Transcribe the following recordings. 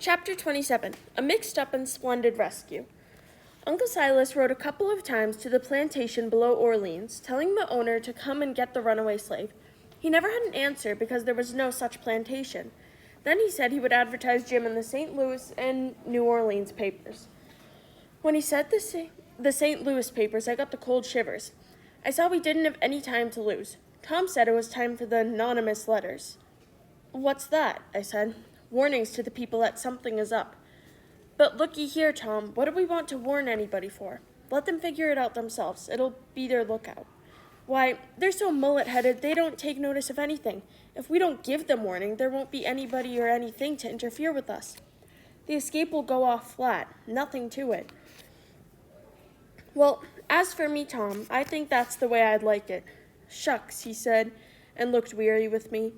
Chapter 27, A Mixed-Up and Splendid Rescue. Uncle Silas rode a couple of times to the plantation below Orleans, telling the owner to come and get the runaway slave. He never had an answer because there was no such plantation. Then he said he would advertise Jim in the St. Louis and New Orleans papers. When he said the St. Louis papers, I got the cold shivers. I saw we didn't have any time to lose. Tom said it was time for the anonymous letters. "What's that?" I said. "Warnings to the people that something is up." "But looky here, Tom, what do we want to warn anybody for? Let them figure it out themselves. It'll be their lookout." "Why, they're so mullet-headed they don't take notice of anything. If we don't give them warning, there won't be anybody or anything to interfere with us. The escape will go off flat. Nothing to it." "Well, as for me, Tom, I think that's the way I'd like it." "Shucks," he said, and looked weary with me.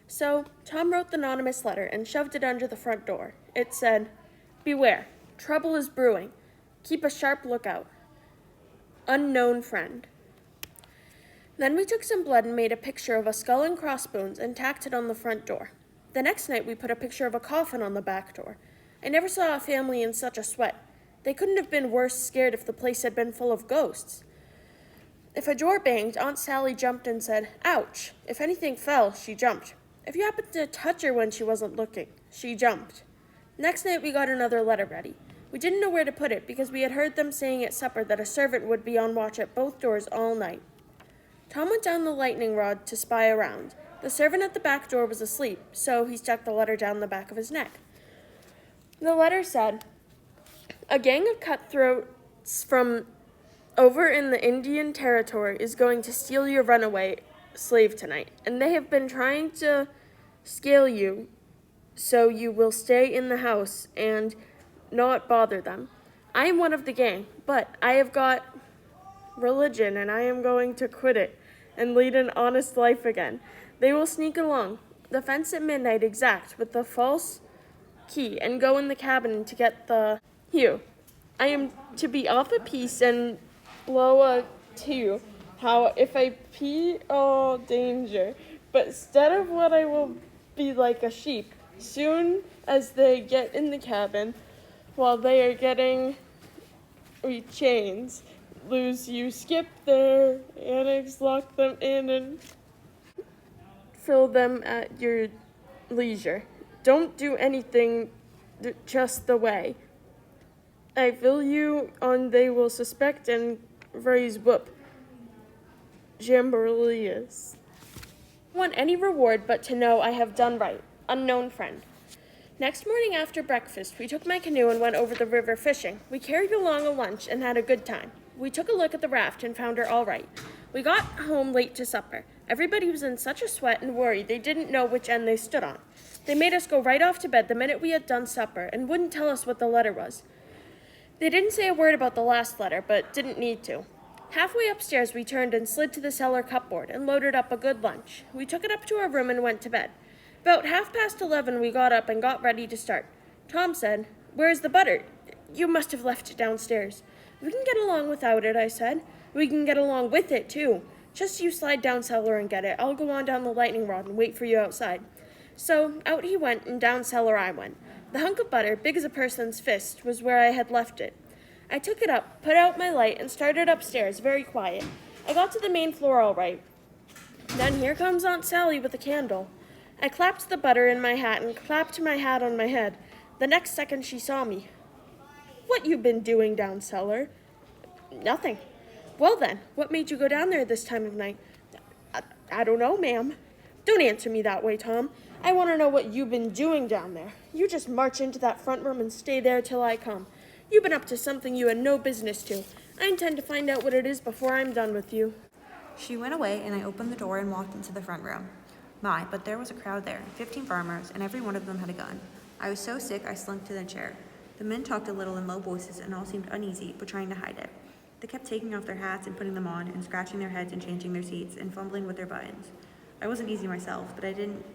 So Tom wrote the anonymous letter and shoved it under the front door. It said, "Beware. Trouble is brewing. Keep a sharp lookout. Unknown friend." Then we took some blood and made a picture of a skull and crossbones and tacked it on the front door. The next night we put a picture of a coffin on the back door. I never saw a family in such a sweat. They couldn't have been worse scared if the place had been full of ghosts. If a door banged, Aunt Sally jumped and said, "Ouch." If anything fell, she jumped. If you happened to touch her when she wasn't looking, she jumped. Next night we got another letter ready. We didn't know where to put it because we had heard them saying at supper that a servant would be on watch at both doors all night. Tom went down the lightning rod to spy around. The servant at the back door was asleep, so he stuck the letter down the back of his neck. The letter said, "A gang of cutthroats from over in the Indian Territory is going to steal your runaway slave tonight, and they have been trying to scale you so you will stay in the house and not bother them. I am one of the gang, but I have got religion and I am going to quit it and lead an honest life again. They will sneak along the fence at midnight exact with the false key and go in the cabin to get the hue. I am to be off a piece and blow a two. How if I pee, oh, danger. But instead of what I will be like a sheep, soon as they get in the cabin, while they are getting chains, loose you skip their annex, lock them in, and fill them at your leisure. Don't do anything just the way I fill you on they will suspect and raise whoop. Jamborleas. I want any reward but to know I have done right. Unknown friend." Next morning after breakfast, we took my canoe and went over the river fishing. We carried along a lunch and had a good time. We took a look at the raft and found her all right. We got home late to supper. Everybody was in such a sweat and worried they didn't know which end they stood on. They made us go right off to bed the minute we had done supper and wouldn't tell us what the letter was. They didn't say a word about the last letter, but didn't need to. Halfway upstairs, we turned and slid to the cellar cupboard and loaded up a good lunch. We took it up to our room and went to bed. About 11:30, we got up and got ready to start. Tom said, "Where's the butter? You must have left it downstairs." "We can get along without it," I said. "We can get along with it, too. Just you slide down cellar and get it. I'll go on down the lightning rod and wait for you outside." So out he went and down cellar I went. The hunk of butter, big as a person's fist, was where I had left it. I took it up, put out my light, and started upstairs, very quiet. I got to the main floor all right. Then here comes Aunt Sally with a candle. I clapped the butter in my hat and clapped my hat on my head. The next second she saw me. "What you been doing down cellar?" "Nothing." "Well then, what made you go down there this time of night?" I don't know, ma'am." "Don't answer me that way, Tom. I want to know what you been doing down there. You just march into that front room and stay there till I come. You've been up to something you had no business to. I intend to find out what it is before I'm done with you." She went away, and I opened the door and walked into the front room. My, but there was a crowd there, 15 farmers, and every one of them had a gun. I was so sick I slunk to the chair. The men talked a little in low voices and all seemed uneasy, but trying to hide it. They kept taking off their hats and putting them on, and scratching their heads and changing their seats, and fumbling with their buttons. I wasn't easy myself, but I didn't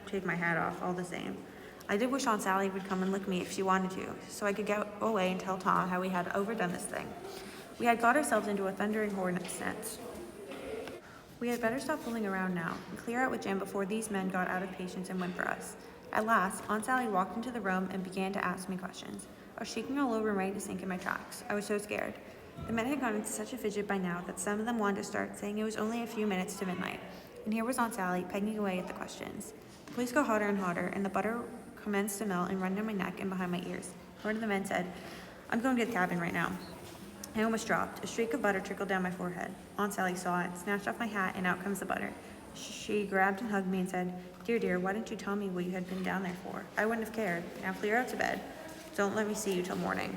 take my hat off all the same. I did wish Aunt Sally would come and lick me if she wanted to, so I could get away and tell Tom how we had overdone this thing. We had got ourselves into a thundering hornet's nest. We had better stop fooling around now and clear out with Jim before these men got out of patience and went for us. At last, Aunt Sally walked into the room and began to ask me questions. I was shaking all over and ready to sink in my tracks. I was so scared. The men had gone into such a fidget by now that some of them wanted to start, saying it was only a few minutes to midnight. And here was Aunt Sally, pegging away at the questions. The place got hotter and hotter, and the butter commenced to melt and run down my neck and behind my ears. One of the men said, "I'm going to the cabin right now." I almost dropped. A streak of butter trickled down my forehead. Aunt Sally saw it, snatched off my hat, and out comes the butter. She grabbed and hugged me and said, "Dear, dear, why didn't you tell me what you had been down there for? I wouldn't have cared. Now clear out to bed. Don't let me see you till morning."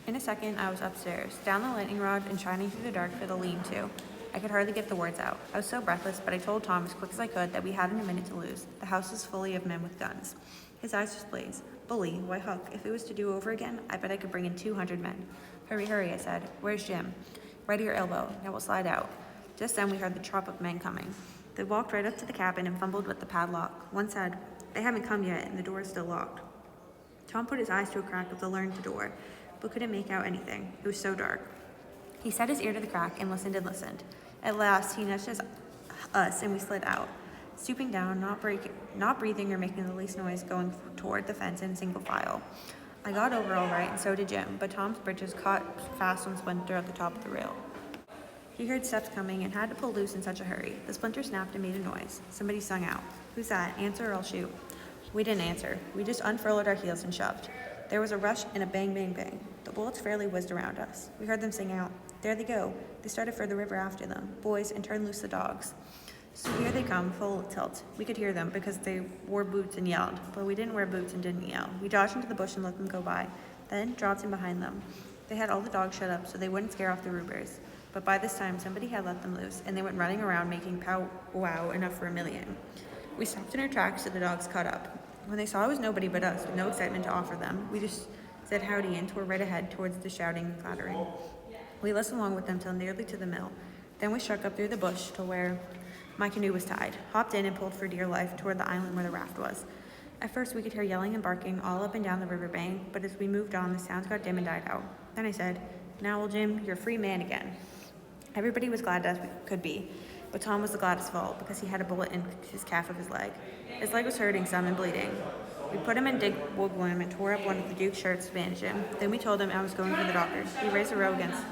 In a second, I was upstairs, down the lightning rod and shining through the dark for the lean-to. I could hardly get the words out. I was so breathless, but I told Tom as quick as I could that we hadn't a minute to lose. The house was fully of men with guns. His eyes just blazed. "Bully, why, Huck, if it was to do over again, I bet I could bring in 200 men. Hurry, hurry," I said. "Where's Jim?" "Right at your elbow. Now we'll slide out." Just then we heard the trot of men coming. They walked right up to the cabin and fumbled with the padlock. One said, "They haven't come yet, and the door is still locked." Tom put his eyes to a crack of the learned door, but couldn't make out anything. It was so dark. He set his ear to the crack and listened and listened. At last, he nudged us, and we slid out. Stooping down, not breathing or making the least noise, going toward the fence in single file. I got over all right, and so did Jim, but Tom's breeches caught fast on splinter at the top of the rail. He heard steps coming and had to pull loose in such a hurry. The splinter snapped and made a noise. Somebody sung out, "Who's that? Answer or I'll shoot." We didn't answer. We just unfurled our heels and shoved. There was a rush and a bang, bang, bang. The bullets fairly whizzed around us. We heard them sing out, "There they go." They started for the river after them, boys, and turned loose the dogs. So here they come, full tilt. We could hear them because they wore boots and yelled, but we didn't wear boots and didn't yell. We dodged into the bush and let them go by, then dropped in behind them. They had all the dogs shut up so they wouldn't scare off the roobers. But by this time, somebody had let them loose, and they went running around making pow-wow enough for a million. We stopped in our tracks so the dogs caught up. When they saw it was nobody but us, with no excitement to offer them, we just said howdy and tore right ahead towards the shouting and clattering. We listened along with them till nearly to the mill. Then we struck up through the bush to where my canoe was tied, hopped in and pulled for dear life toward the island where the raft was. At first we could hear yelling and barking all up and down the river bank, but as we moved on, the sounds got dim and died out. Then I said, "Now, old Jim, you're a free man again." Everybody was glad as we could be, but Tom was the gladdest of all because he had a bullet in his calf of his leg. His leg was hurting some and bleeding. We put him in Dick Wigwam and tore up one of the Duke's shirts to bandage him. Then we told him I was going for the doctor. He raised a row against